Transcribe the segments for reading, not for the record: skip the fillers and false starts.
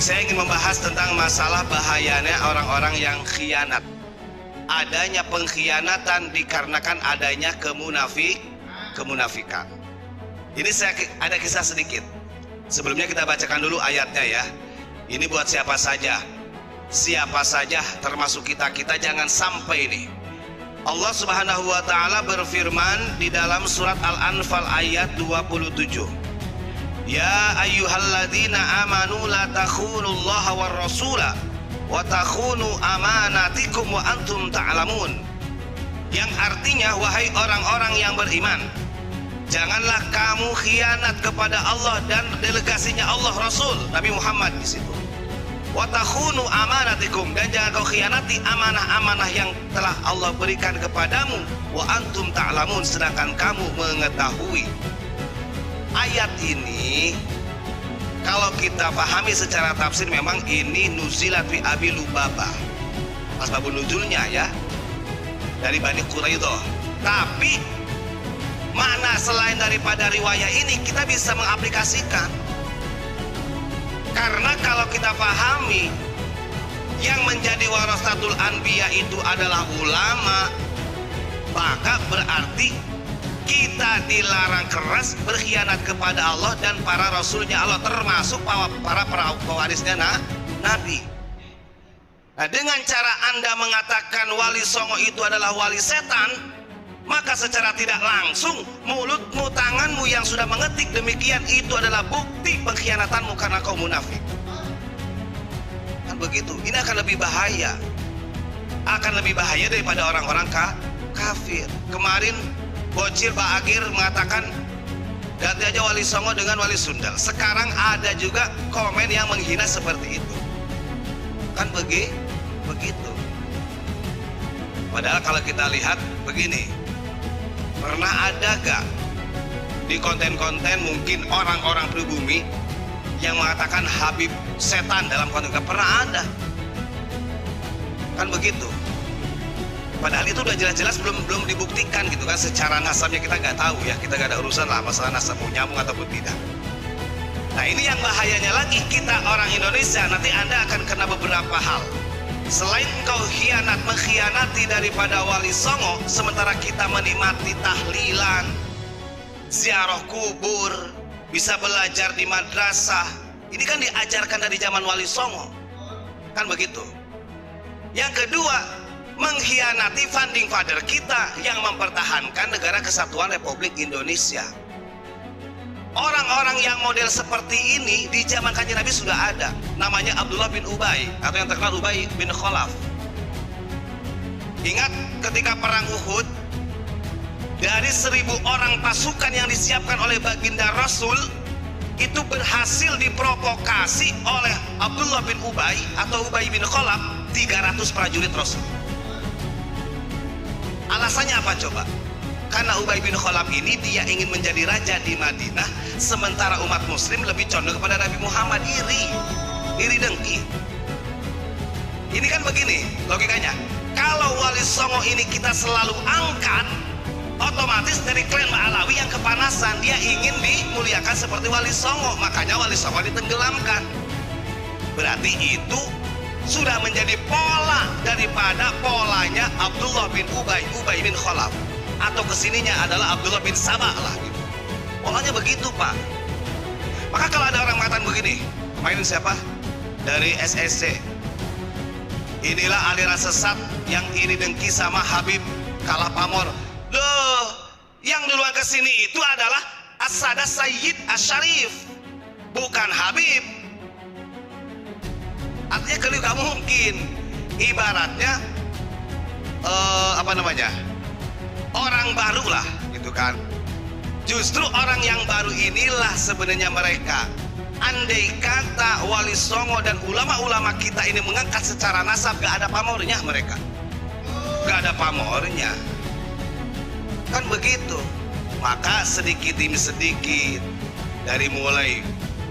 saya ingin membahas tentang masalah bahayanya orang-orang yang khianat. Adanya pengkhianatan dikarenakan adanya kemunafikan. Ini saya ada kisah sedikit. Sebelumnya kita bacakan dulu ayatnya ya. Ini buat siapa saja. Siapa saja termasuk kita jangan sampai ini. Allah Subhanahu wa taala berfirman di dalam surat Al-Anfal ayat 27. Ya ayyuhalladzina amanu la takhunullaha war rasula wa takhunu amanatikum wa antum ta'lamun. Yang artinya, wahai orang-orang yang beriman, janganlah kamu khianat kepada Allah dan delegasinya Allah Rasul Nabi Muhammad di situ. Wa takhunu amanatikum, dan jangan kau khianati amanah-amanah yang telah Allah berikan kepadamu, wa antum ta'lamun, sedangkan kamu mengetahui. Ayat ini kalau kita pahami secara tafsir, memang ini nuzilat fi Abi Lubabah, asbabun nuzulnya ya, dari Bani Quraidah. Tapi makna selain daripada riwayat ini kita bisa mengaplikasikan. Karena kalau kita pahami yang menjadi warasatul anbiya itu adalah ulama, maka berarti kita dilarang keras berkhianat kepada Allah dan para rasulnya Allah, termasuk para pewarisnya Nabi. Nah, dengan cara Anda mengatakan wali songo itu adalah wali setan, maka secara tidak langsung mulutmu, tanganmu yang sudah mengetik demikian itu adalah bukti pengkhianatanmu karena kau munafik. Kan begitu. Ini akan lebih bahaya. Akan lebih bahaya daripada orang-orang kafir. Kemarin Bocil Pak Agir mengatakan ganti aja wali songo dengan wali sundal. Sekarang ada juga komen yang menghina seperti itu. Kan begitu. Padahal kalau kita lihat begini, pernah ada gak di konten-konten mungkin orang-orang pribumi yang mengatakan Habib setan dalam konten? Gak pernah ada. Kan begitu. Padahal itu udah jelas-jelas belum dibuktikan gitu kan. Secara nasabnya kita nggak tahu ya, kita nggak ada urusan lah masalah nasab mau nyambung ataupun tidak. Nah, ini yang bahayanya lagi, kita orang Indonesia nanti Anda akan kena beberapa hal. Selain kau mengkhianati daripada wali songo, sementara kita menikmati tahlilan, ziarah kubur, bisa belajar di madrasah. Ini kan diajarkan dari zaman wali songo. Kan begitu. Yang kedua, mengkhianati founding father kita yang mempertahankan negara kesatuan Republik Indonesia. Orang-orang yang model seperti ini di zaman Kanjeng Nabi sudah ada. Namanya Abdullah bin Ubay, atau yang terkenal Ubay bin Khalaf. Ingat ketika perang Uhud, dari 1.000 orang pasukan yang disiapkan oleh baginda Rasul, itu berhasil diprovokasi oleh Abdullah bin Ubay atau Ubay bin Khalaf 300 prajurit Rasul. Alasannya apa coba? Karena Ubay bin Khalaf ini dia ingin menjadi raja di Madinah, sementara umat muslim lebih condong kepada Nabi Muhammad. Iri dengki. Ini kan begini logikanya. Kalau wali songo ini kita selalu angkat, otomatis dari klan Alawi yang kepanasan, dia ingin dimuliakan seperti wali songo, makanya wali songo ditenggelamkan. Berarti itu sudah menjadi pola daripada polanya Abdullah bin Ubay bin Khalaf, atau kesininya adalah Abdullah bin Sabah lah gitu. Polanya begitu Pak. Maka kalau ada orang mengatakan begini, kemarin siapa? Dari SSC, inilah aliran sesat yang iri dengki sama Habib kalah pamor. Loh, yang duluan kesini itu adalah As-Sada Sayyid As-Syarif, bukan Habib. Artinya kalau gak mungkin, ibaratnya orang baru lah gitu kan. Justru orang yang baru inilah sebenarnya mereka. Andai kata wali songo dan ulama-ulama kita ini mengangkat secara nasab, gak ada pamornya mereka, gak ada pamornya. Kan begitu. Maka sedikit demi sedikit, dari mulai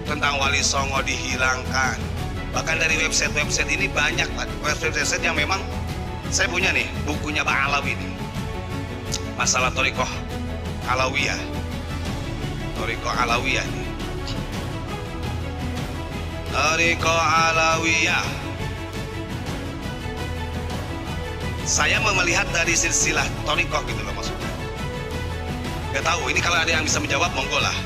tentang wali songo dihilangkan. Bahkan dari website-website ini banyak website yang memang, saya punya nih bukunya Bang Alawi ini, masalah Thorikoh Alawiyah nih. Thariqah Alawiyah. Saya mau melihat dari silsilah thariqah gitu loh maksudnya. Gak tahu, ini kalau ada yang bisa menjawab monggo lah.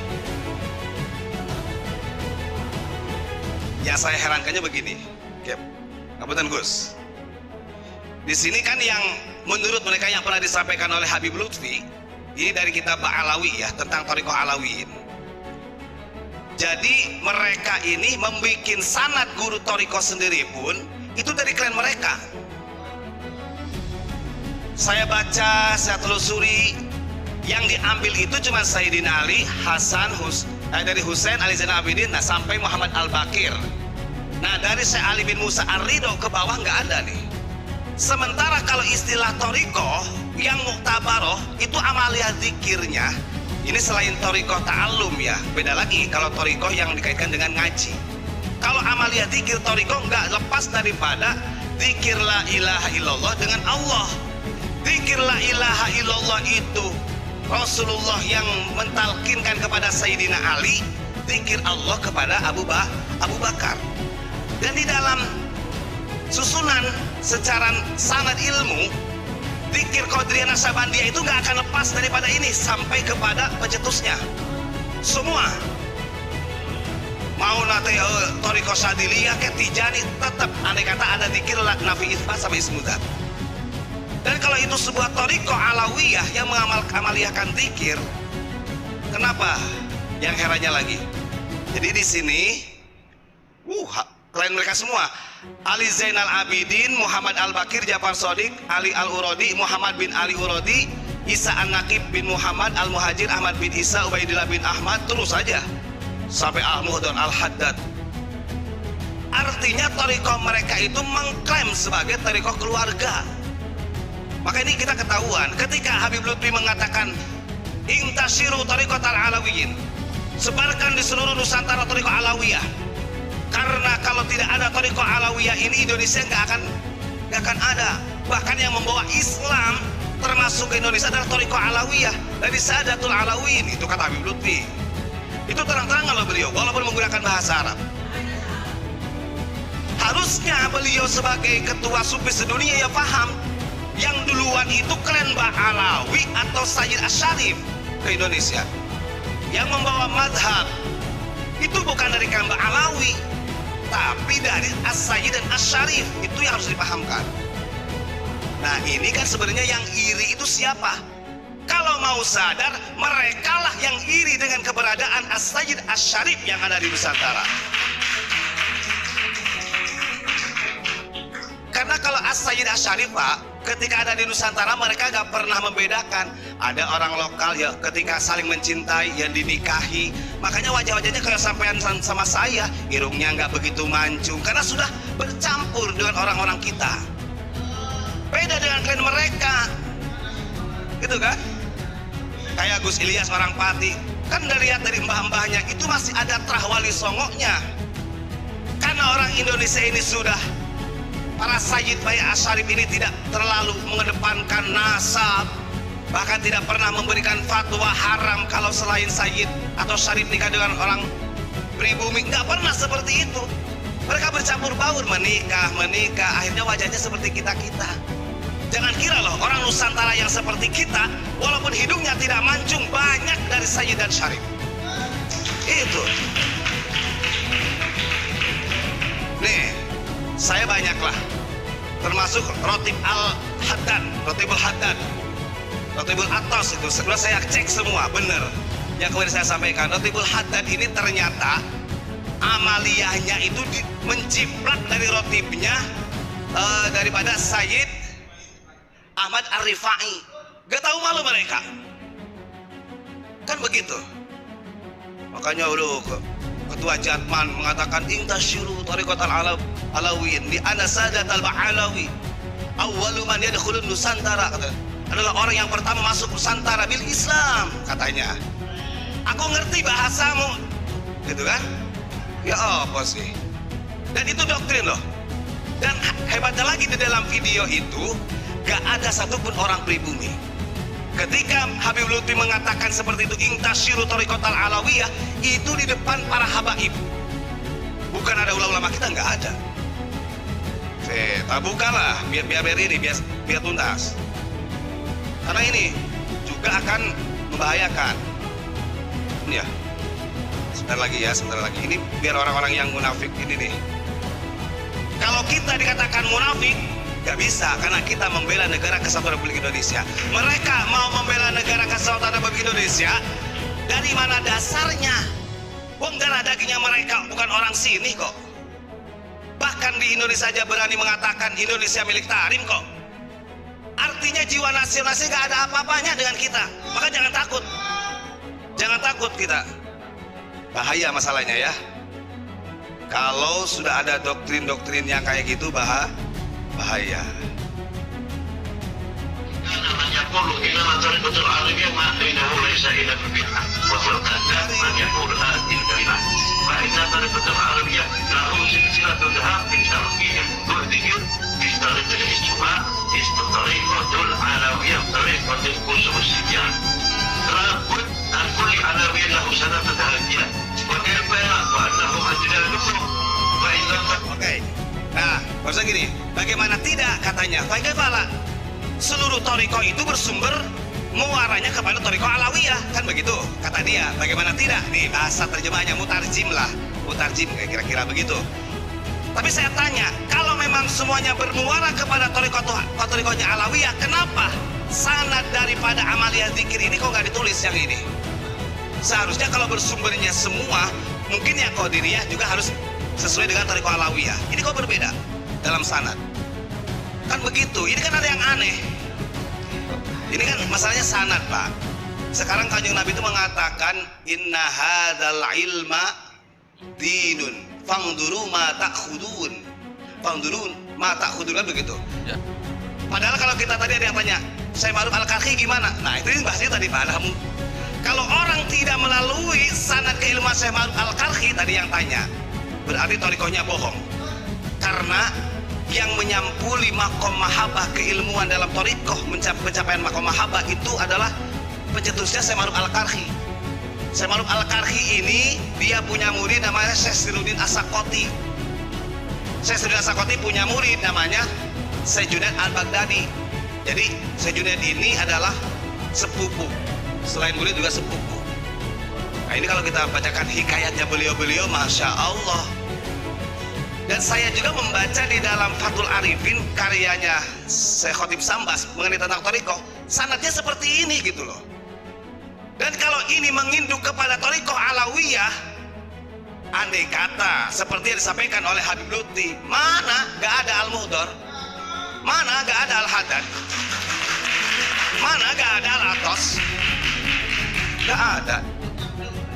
Yang saya herankannya begini, Kabupaten Gus. Di sini kan yang menurut mereka yang pernah disampaikan oleh Habib Lutfi, ini dari kitab Alawi ya, tentang thariqah Alawiyin. Jadi mereka ini membuat sanad guru thariqah sendiri pun itu dari klan mereka. Saya baca, saya telusuri, yang diambil itu cuma Sayyidina Ali, dari Husain Ali Zainal Abidin, nah sampai Muhammad Al-Bakir. Nah dari Syekh Ali bin Musa Ar-Ridho ke bawah nggak ada nih. Sementara kalau istilah thariqah yang muktabaroh itu amaliyah zikirnya, ini selain thariqah ta'allum ya, beda lagi kalau thariqah yang dikaitkan dengan ngaji. Kalau amaliyah zikir thariqah nggak lepas daripada zikir la ilaha illallah dengan Allah. Zikir la ilaha illallah itu Rasulullah yang mentalkinkan kepada Sayyidina Ali, zikir Allah kepada Abu Bakar. Dan di dalam susunan secara sanad ilmu, zikir Qadiriyah Naksabandiyah itu nggak akan lepas daripada ini sampai kepada pencetusnya. Semua mau nate thariqah Syadiliyah ke Tijani tetap andai kata ada zikir nafi isbat sampai ismudat. Dan kalau itu sebuah thariqah alawiyah yang mengamaliyahkan zikir, kenapa? Yang herannya lagi. Jadi di sini, klien mereka semua. Ali Zainal Abidin, Muhammad Al-Bakir, Ja'far Shadiq, Ali Al-Uradi, Muhammad bin Ali Uradi, Isa An-Naqib bin Muhammad Al-Muhajir, Ahmad bin Isa, Ubaidillah bin Ahmad, terus saja sampai Al-Muhdar Al-Haddad. Artinya thariqah mereka itu mengklaim sebagai thariqah keluarga. Maka ini kita ketahuan ketika Habib Lutfi mengatakan intasyiru thariqat al-alawiyin, sebarkan di seluruh Nusantara thariqah alawiyah. Karena kalau tidak ada thariqah alawiyah ini Indonesia nggak akan ada. Bahkan yang membawa Islam termasuk ke Indonesia adalah thariqah alawiyah dari Sadatul Alawiyin, itu kata Habib Lutfi. Itu terang-terangan loh beliau walaupun menggunakan bahasa Arab. Harusnya beliau sebagai ketua sufi sedunia ya paham yang duluan itu klan Ba'alawi atau Sayyid Asyarif ke Indonesia. Yang membawa madhab itu bukan dari klan Ba'alawi, tapi dari As-Sayyid dan Asyarif. Itu yang harus dipahamkan. Nah ini kan sebenarnya yang iri itu siapa? Kalau mau sadar, merekalah yang iri dengan keberadaan As-Sayyid Asyarif yang ada di Nusantara. Karena kalau As-Sayyid Asyarif Pak, ketika ada di Nusantara mereka gak pernah membedakan. Ada orang lokal ya ketika saling mencintai yang dinikahi, makanya wajah-wajahnya kayak sampean sama saya, irungnya gak begitu mancung karena sudah bercampur dengan orang-orang kita. Beda dengan klan mereka, gitu kan? Kayak Gus Ilyas orang Pati, kan udah lihat dari mbah-mbahnya itu masih ada terah wali songoknya. Karena orang Indonesia ini sudah, para Sayyid Bayi Asyarif ini tidak terlalu mengedepankan nasab, bahkan tidak pernah memberikan fatwa haram kalau selain Sayyid atau Syarif nikah dengan orang pribumi, nggak pernah seperti itu. Mereka bercampur baur, menikah, akhirnya wajahnya seperti kita-kita. Jangan kira loh orang Nusantara yang seperti kita, walaupun hidungnya tidak mancung, banyak dari Sayyid dan Syarif. Itu. Nih, saya banyaklah, termasuk Rotib Al-Haddad, Rotibul Haddad, Rotibul Atas itu. Sebenarnya saya cek semua, benar. Yang kemudian saya sampaikan, Rotibul Haddad ini ternyata amaliyahnya itu menciplak dari rotibnya daripada Sayyid Ahmad Ar-Rifai. Gak tahu malu mereka. Kan begitu. Makanya Ketua Jatman mengatakan intasyiru thariqat al-alawiyin di ana sadat al-ba'alawi awwalu man yadkhulun Nusantara, adalah orang yang pertama masuk Nusantara bil Islam katanya. Aku ngerti bahasamu, gitu kan? Ya apa sih? Dan itu doktrin loh. Dan hebatnya lagi di dalam video itu gak ada satupun orang pribumi. Ketika Habib Lutfi mengatakan seperti itu, intasyiru thariqat al-alawiyah, itu di depan para habaib. Bukan ada ulama kita, nggak ada. Tak bukalah, biar ini, biar tuntas. Karena ini juga akan membahayakan. Ini ya, sebentar lagi. Ini biar orang-orang yang munafik ini nih. Kalau kita dikatakan munafik, nggak bisa, karena kita membela negara kesatuan Republik Indonesia. Mereka mau membela negara kesatuan Republik Indonesia, dari mana dasarnya? Wong darah dagingnya mereka bukan orang sini kok. Bahkan di Indonesia saja berani mengatakan Indonesia milik Tarim kok. Artinya jiwa nasionalisnya gak ada apa-apanya dengan kita. Maka jangan takut kita. Bahaya masalahnya ya. Kalau sudah ada doktrin-doktrin yang kayak gitu bahaya. Oke. Nah, maksudnya gini, bagaimana tidak katanya? Bagaimana seluruh toriko itu bersumber muaranya kepada toriko Alawiyah, kan begitu kata dia. Bagaimana tidak? Nih bahasa terjemahnya mutarjim lah, mutarjim kira-kira begitu. Tapi saya tanya, kalau memang semuanya bermuara kepada torikonya Alawiyah, kenapa sanad daripada amaliyah zikir ini kok nggak ditulis yang ini? Seharusnya kalau bersumbernya semua, mungkin yang Qadiriyah juga harus sesuai dengan toriko Alawiyah. Ini kok berbeda dalam sanad? Kan begitu. Ini kan ada yang aneh. Ini kan masalahnya sanad, Pak. Sekarang Kanjeng Nabi itu mengatakan inna hadzal ilma dinun fangduru ma ta'khudun. Fangduru ma ta'khudun, kan begitu. Ya. Padahal kalau kita tadi ada yang tanya, Syekh Ma'ruf Al-Karhi gimana? Nah, itu bahasnya tadi padamu. Kalau orang tidak melalui sanad keilmuan Syekh Ma'ruf Al-Karhi tadi yang tanya, berarti torikohnya bohong. Karena yang menyampuli makom mahabbah keilmuan dalam torikoh, pencapaian makom mahabbah itu adalah pencetusnya Syekh Ma'ruf Al-Karhi. Syekh Ma'ruf Al-Karhi ini dia punya murid namanya Syekh Siruddin As-Sakoti. Syekh Siruddin As-Sakoti punya murid namanya Syekh Junaid Al-Baghdadi. Jadi Syekh Junaid ini adalah sepupu, selain murid juga sepupu. Nah ini kalau kita bacakan hikayatnya beliau-beliau, Masya Allah. Dan saya juga membaca di dalam Fathul Arifin karyanya Syekh Khotib Sambas mengenai tentang torikoh, sanadnya seperti ini gitu loh. Dan kalau ini menginduk kepada torikoh Alawiyah, andai kata seperti yang disampaikan oleh Habib Lutfi, mana gak ada Al-Muhdar, mana gak ada Al-Haddad, mana gak ada Al-Atos, gak ada.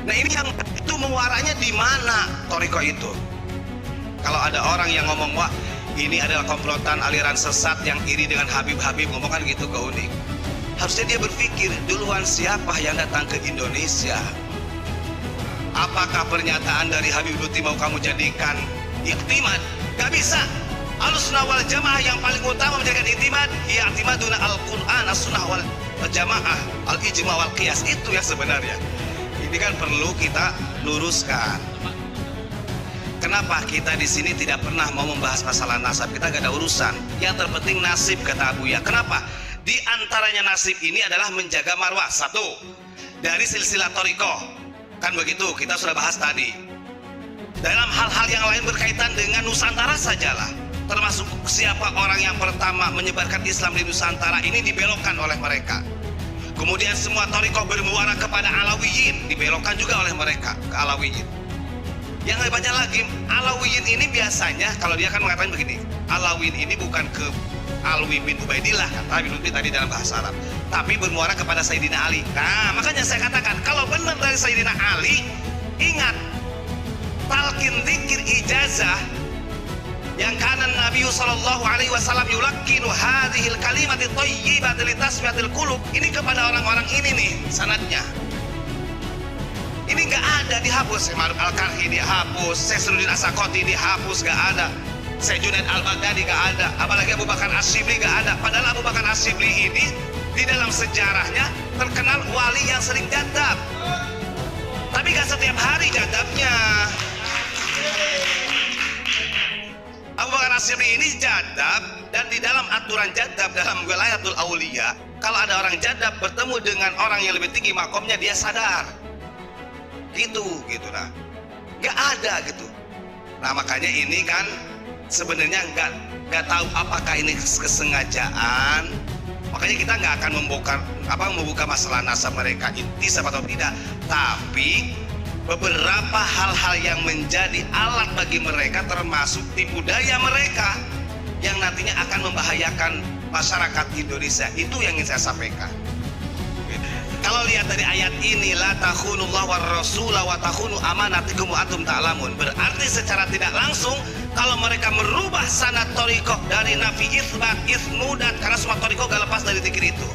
Nah ini yang itu muaranya di mana torikoh itu? Kalau ada orang yang ngomong, wah ini adalah komplotan aliran sesat yang iri dengan Habib-Habib, ngomong kan gitu ke unik. Harusnya dia berpikir duluan siapa yang datang ke Indonesia. Apakah pernyataan dari Habib Lutfi mau kamu jadikan iktimad? Gak bisa. Ahlussunnah wal jamaah yang paling utama menjadikan iktimad, i'timaduna al-Quran, as-sunnah wal jamaah, al-ijma wal qiyas. Itu yang sebenarnya. Ini kan perlu kita luruskan. Kenapa kita di sini tidak pernah mau membahas masalah nasab? Kita gak ada urusan. Yang terpenting nasib, kata Abuya. Kenapa? Di antaranya nasib ini adalah menjaga marwah. Satu, dari silsilah torikoh. Kan begitu, kita sudah bahas tadi. Dalam hal-hal yang lain berkaitan dengan Nusantara sajalah. Termasuk siapa orang yang pertama menyebarkan Islam di Nusantara, ini dibelokkan oleh mereka. Kemudian semua torikoh bermuara kepada Alawiyin, dibelokkan juga oleh mereka ke Alawiyin. Yang hebatnya lagi, Alawiyin ini biasanya, kalau dia kan mengatakan begini, Alawiyin ini bukan ke Alwi bin Ubaidillah, kata Habib Lutfi tadi dalam bahasa Arab, tapi bermuara kepada Sayyidina Ali. Nah, makanya saya katakan, kalau benar dari Sayyidina Ali, ingat, talqin zikir ijazah, yang kanan Nabi sallallahu alaihi wasallam yulakkinu hadhil kalimati thayyibati litasmiyatil qulub, ini kepada orang-orang ini nih sanadnya. Ini nggak ada, dihapus. Syekh Ma'ruf Al-Karhi dihapus, Syekh Siruddin As-Sakoti dihapus, nggak ada. Syekh Junaid Al-Baghdadi nggak ada, apalagi Abu Bakar As-Shibli nggak ada. Padahal Abu Bakar As-Shibli ini di dalam sejarahnya terkenal wali yang sering jadab, tapi nggak setiap hari jadabnya. Rasibri ini jadab, dan di dalam aturan jadab dalam wilayatul aulia, kalau ada orang jadab bertemu dengan orang yang lebih tinggi makomnya, dia sadar. Gitu nah. Nggak ada gitu. Nah makanya ini kan sebenarnya nggak tahu apakah ini kesengajaan. Makanya kita nggak akan membuka masalah nasab mereka intisab atau tidak. Tapi beberapa hal-hal yang menjadi alat bagi mereka, termasuk tipu daya mereka yang nantinya akan membahayakan masyarakat Indonesia, itu yang ingin saya sampaikan. Kalau lihat dari ayat ini, la takhunullah war rasula wa takhunu amanatikum wa antum ta'lamun, berarti secara tidak langsung kalau mereka merubah sanad thariqah dari nafi isbat ismudat, karena semua thariqah gak lepas dari zikir itu,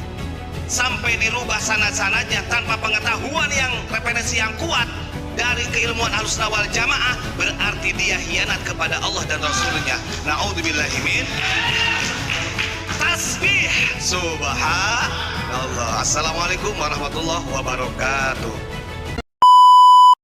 sampai dirubah sanad-sanadnya tanpa pengetahuan yang referensi yang kuat dari keilmuan Ahlussunnah wal Jamaah, berarti dia hianat kepada Allah dan Rasulnya. Na'udzubillahi min tasbih. Subhanallah. Assalamualaikum warahmatullahi wabarakatuh.